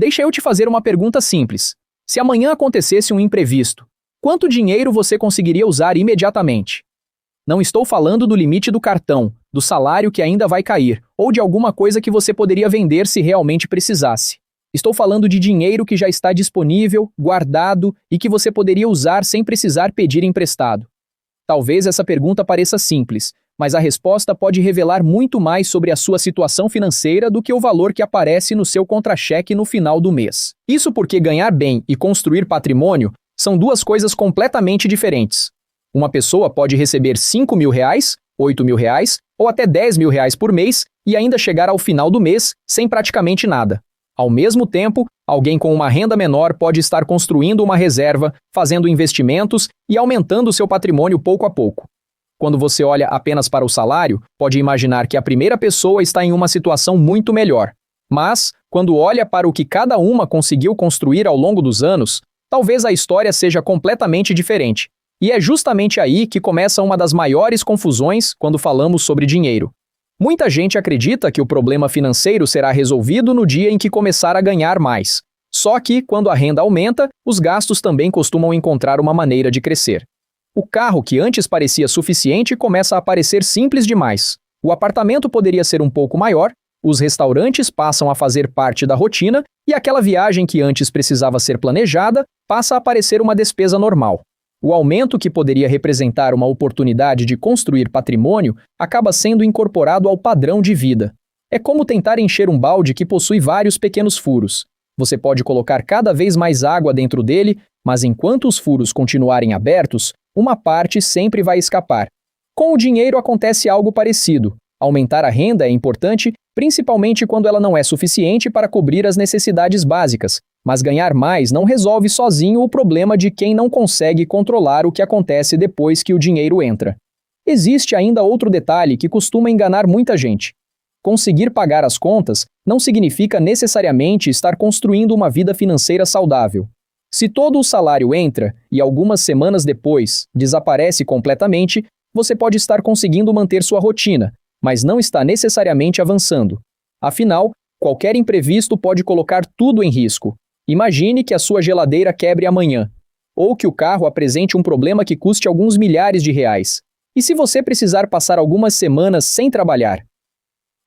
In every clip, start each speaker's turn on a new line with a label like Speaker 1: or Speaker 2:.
Speaker 1: Deixa eu te fazer uma pergunta simples. Se amanhã acontecesse um imprevisto, quanto dinheiro você conseguiria usar imediatamente? Não estou falando do limite do cartão, do salário que ainda vai cair, ou de alguma coisa que você poderia vender se realmente precisasse. Estou falando de dinheiro que já está disponível, guardado e que você poderia usar sem precisar pedir emprestado. Talvez essa pergunta pareça simples, mas a resposta pode revelar muito mais sobre a sua situação financeira do que o valor que aparece no seu contra-cheque no final do mês. Isso porque ganhar bem e construir patrimônio são duas coisas completamente diferentes. Uma pessoa pode receber R$ 5.000, R$ 8.000 ou até R$ 10.000 por mês e ainda chegar ao final do mês sem praticamente nada. Ao mesmo tempo, alguém com uma renda menor pode estar construindo uma reserva, fazendo investimentos e aumentando seu patrimônio pouco a pouco. Quando você olha apenas para o salário, pode imaginar que a primeira pessoa está em uma situação muito melhor. Mas, quando olha para o que cada uma conseguiu construir ao longo dos anos, talvez a história seja completamente diferente. E é justamente aí que começa uma das maiores confusões quando falamos sobre dinheiro. Muita gente acredita que o problema financeiro será resolvido no dia em que começar a ganhar mais. Só que, quando a renda aumenta, os gastos também costumam encontrar uma maneira de crescer. O carro que antes parecia suficiente começa a parecer simples demais. O apartamento poderia ser um pouco maior, os restaurantes passam a fazer parte da rotina e aquela viagem que antes precisava ser planejada passa a parecer uma despesa normal. O aumento que poderia representar uma oportunidade de construir patrimônio acaba sendo incorporado ao padrão de vida. É como tentar encher um balde que possui vários pequenos furos. Você pode colocar cada vez mais água dentro dele, mas enquanto os furos continuarem abertos, uma parte sempre vai escapar. Com o dinheiro acontece algo parecido. Aumentar a renda é importante, principalmente quando ela não é suficiente para cobrir as necessidades básicas, mas ganhar mais não resolve sozinho o problema de quem não consegue controlar o que acontece depois que o dinheiro entra. Existe ainda outro detalhe que costuma enganar muita gente. Conseguir pagar as contas não significa necessariamente estar construindo uma vida financeira saudável. Se todo o salário entra e algumas semanas depois desaparece completamente, você pode estar conseguindo manter sua rotina, mas não está necessariamente avançando. Afinal, qualquer imprevisto pode colocar tudo em risco. Imagine que a sua geladeira quebre amanhã, ou que o carro apresente um problema que custe alguns milhares de reais. E se você precisar passar algumas semanas sem trabalhar?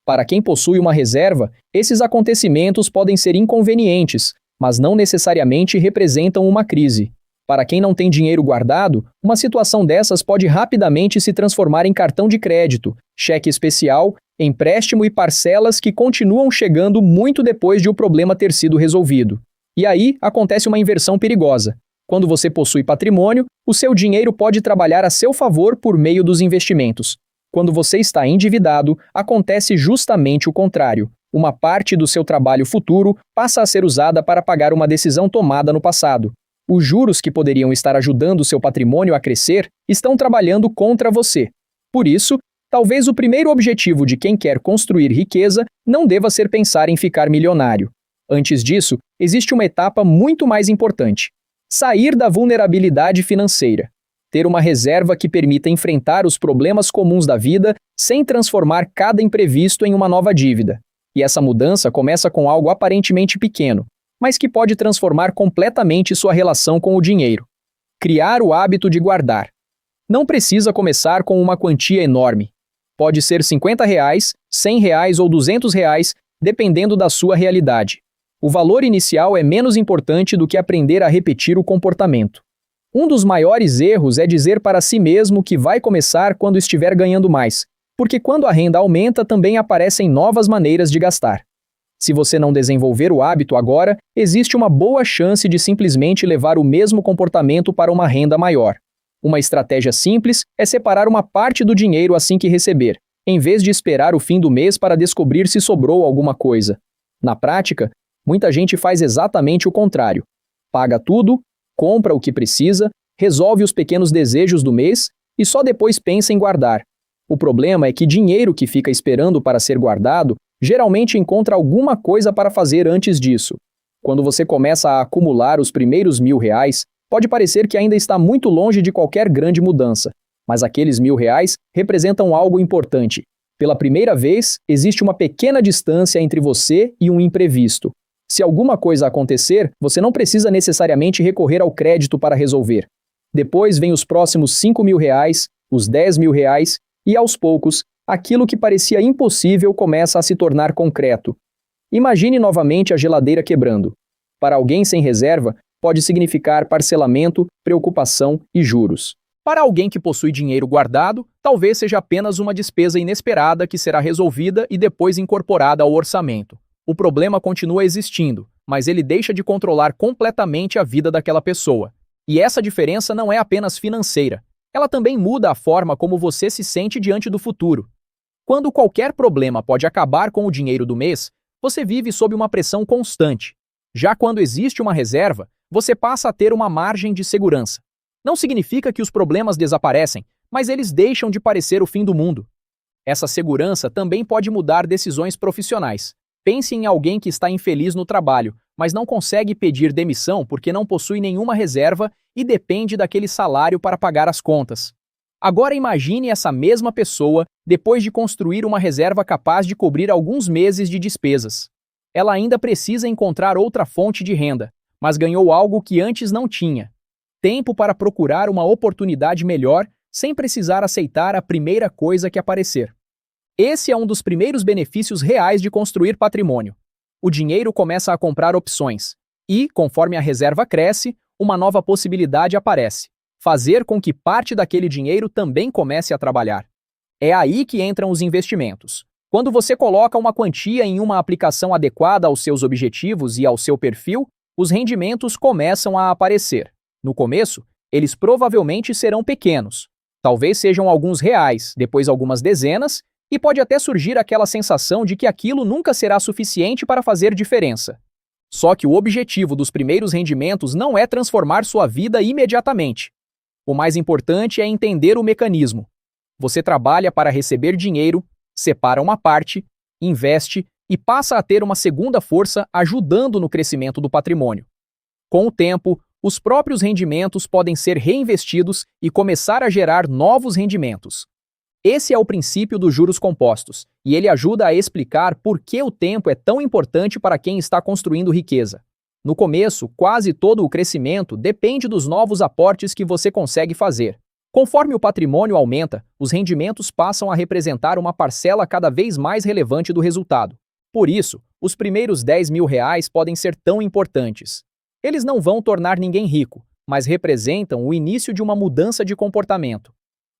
Speaker 1: Para quem possui uma reserva, esses acontecimentos podem ser inconvenientes, mas não necessariamente representam uma crise. Para quem não tem dinheiro guardado, uma situação dessas pode rapidamente se transformar em cartão de crédito, cheque especial, empréstimo e parcelas que continuam chegando muito depois de o problema ter sido resolvido. E aí acontece uma inversão perigosa. Quando você possui patrimônio, o seu dinheiro pode trabalhar a seu favor por meio dos investimentos. Quando você está endividado, acontece justamente o contrário. Uma parte do seu trabalho futuro passa a ser usada para pagar uma decisão tomada no passado. Os juros que poderiam estar ajudando seu patrimônio a crescer estão trabalhando contra você. Por isso, talvez o primeiro objetivo de quem quer construir riqueza não deva ser pensar em ficar milionário. Antes disso, existe uma etapa muito mais importante: sair da vulnerabilidade financeira. Ter uma reserva que permita enfrentar os problemas comuns da vida sem transformar cada imprevisto em uma nova dívida. E essa mudança começa com algo aparentemente pequeno, mas que pode transformar completamente sua relação com o dinheiro. Criar o hábito de guardar. Não precisa começar com uma quantia enorme. Pode ser R$50, R$100 ou R$200, dependendo da sua realidade. O valor inicial é menos importante do que aprender a repetir o comportamento. Um dos maiores erros é dizer para si mesmo que vai começar quando estiver ganhando mais, porque quando a renda aumenta também aparecem novas maneiras de gastar. Se você não desenvolver o hábito agora, existe uma boa chance de simplesmente levar o mesmo comportamento para uma renda maior. Uma estratégia simples é separar uma parte do dinheiro assim que receber, em vez de esperar o fim do mês para descobrir se sobrou alguma coisa. Na prática, muita gente faz exatamente o contrário. Paga tudo, compra o que precisa, resolve os pequenos desejos do mês e só depois pensa em guardar. O problema é que dinheiro que fica esperando para ser guardado geralmente encontra alguma coisa para fazer antes disso. Quando você começa a acumular os primeiros R$1.000, pode parecer que ainda está muito longe de qualquer grande mudança, mas aqueles R$1.000 representam algo importante. Pela primeira vez, existe uma pequena distância entre você e um imprevisto. Se alguma coisa acontecer, você não precisa necessariamente recorrer ao crédito para resolver. Depois vem os próximos R$ 5.000, os R$ 10.000 e, aos poucos, aquilo que parecia impossível começa a se tornar concreto. Imagine novamente a geladeira quebrando. Para alguém sem reserva, pode significar parcelamento, preocupação e juros. Para alguém que possui dinheiro guardado, talvez seja apenas uma despesa inesperada que será resolvida e depois incorporada ao orçamento. O problema continua existindo, mas ele deixa de controlar completamente a vida daquela pessoa. E essa diferença não é apenas financeira. Ela também muda a forma como você se sente diante do futuro. Quando qualquer problema pode acabar com o dinheiro do mês, você vive sob uma pressão constante. Já quando existe uma reserva, você passa a ter uma margem de segurança. Não significa que os problemas desaparecem, mas eles deixam de parecer o fim do mundo. Essa segurança também pode mudar decisões profissionais. Pense em alguém que está infeliz no trabalho, mas não consegue pedir demissão porque não possui nenhuma reserva e depende daquele salário para pagar as contas. Agora imagine essa mesma pessoa depois de construir uma reserva capaz de cobrir alguns meses de despesas. Ela ainda precisa encontrar outra fonte de renda, mas ganhou algo que antes não tinha. Tempo para procurar uma oportunidade melhor sem precisar aceitar a primeira coisa que aparecer. Esse é um dos primeiros benefícios reais de construir patrimônio. O dinheiro começa a comprar opções e, conforme a reserva cresce, uma nova possibilidade aparece: fazer com que parte daquele dinheiro também comece a trabalhar. É aí que entram os investimentos. Quando você coloca uma quantia em uma aplicação adequada aos seus objetivos e ao seu perfil, os rendimentos começam a aparecer. No começo, eles provavelmente serão pequenos. Talvez sejam alguns reais, depois algumas dezenas, e pode até surgir aquela sensação de que aquilo nunca será suficiente para fazer diferença. Só que o objetivo dos primeiros rendimentos não é transformar sua vida imediatamente. O mais importante é entender o mecanismo. Você trabalha para receber dinheiro, separa uma parte, investe e passa a ter uma segunda força ajudando no crescimento do patrimônio. Com o tempo, os próprios rendimentos podem ser reinvestidos e começar a gerar novos rendimentos. Esse é o princípio dos juros compostos, e ele ajuda a explicar por que o tempo é tão importante para quem está construindo riqueza. No começo, quase todo o crescimento depende dos novos aportes que você consegue fazer. Conforme o patrimônio aumenta, os rendimentos passam a representar uma parcela cada vez mais relevante do resultado. Por isso, os primeiros R$ 10.000 podem ser tão importantes. Eles não vão tornar ninguém rico, mas representam o início de uma mudança de comportamento.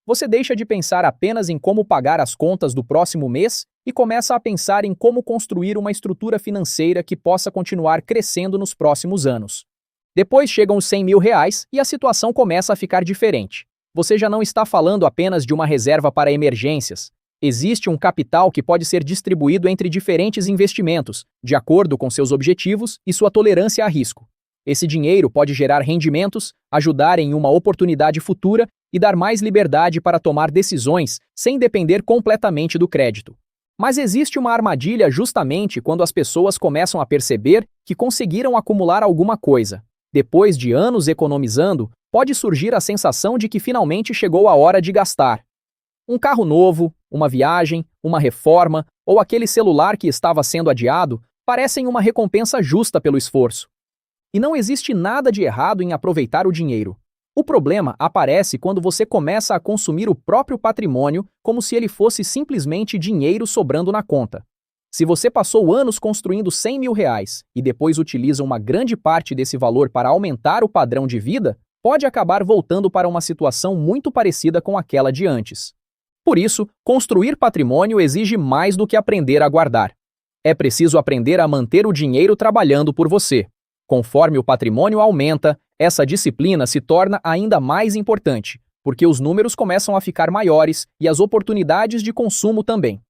Speaker 1: Você deixa de pensar apenas em como pagar as contas do próximo mês e começa a pensar em como construir uma estrutura financeira que possa continuar crescendo nos próximos anos. Depois chegam os R$ 100.000 e a situação começa a ficar diferente. Você já não está falando apenas de uma reserva para emergências. Existe um capital que pode ser distribuído entre diferentes investimentos, de acordo com seus objetivos e sua tolerância a risco. Esse dinheiro pode gerar rendimentos, ajudar em uma oportunidade futura e dar mais liberdade para tomar decisões sem depender completamente do crédito. Mas existe uma armadilha justamente quando as pessoas começam a perceber que conseguiram acumular alguma coisa. Depois de anos economizando, pode surgir a sensação de que finalmente chegou a hora de gastar. Um carro novo, uma viagem, uma reforma ou aquele celular que estava sendo adiado parecem uma recompensa justa pelo esforço. E não existe nada de errado em aproveitar o dinheiro. O problema aparece quando você começa a consumir o próprio patrimônio como se ele fosse simplesmente dinheiro sobrando na conta. Se você passou anos construindo R$ 100.000 e depois utiliza uma grande parte desse valor para aumentar o padrão de vida, pode acabar voltando para uma situação muito parecida com aquela de antes. Por isso, construir patrimônio exige mais do que aprender a guardar. É preciso aprender a manter o dinheiro trabalhando por você. Conforme o patrimônio aumenta, essa disciplina se torna ainda mais importante, porque os números começam a ficar maiores e as oportunidades de consumo também.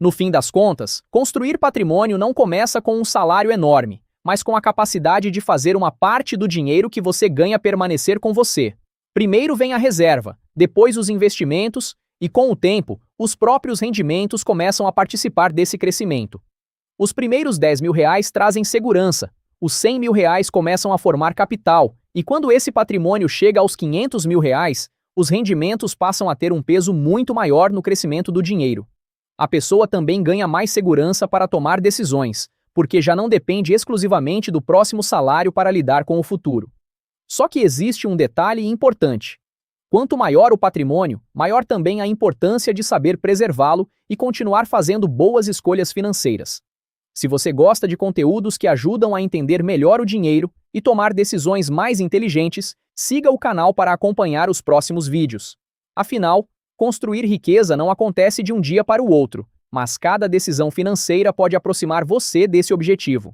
Speaker 1: No fim das contas, construir patrimônio não começa com um salário enorme, mas com a capacidade de fazer uma parte do dinheiro que você ganha permanecer com você. Primeiro vem a reserva, depois os investimentos e, com o tempo, os próprios rendimentos começam a participar desse crescimento. Os primeiros R$ 10.000 trazem segurança. Os R$ 100.000 começam a formar capital, e quando esse patrimônio chega aos R$ 500.000, os rendimentos passam a ter um peso muito maior no crescimento do dinheiro. A pessoa também ganha mais segurança para tomar decisões, porque já não depende exclusivamente do próximo salário para lidar com o futuro. Só que existe um detalhe importante. Quanto maior o patrimônio, maior também a importância de saber preservá-lo e continuar fazendo boas escolhas financeiras. Se você gosta de conteúdos que ajudam a entender melhor o dinheiro e tomar decisões mais inteligentes, siga o canal para acompanhar os próximos vídeos. Afinal, construir riqueza não acontece de um dia para o outro, mas cada decisão financeira pode aproximar você desse objetivo.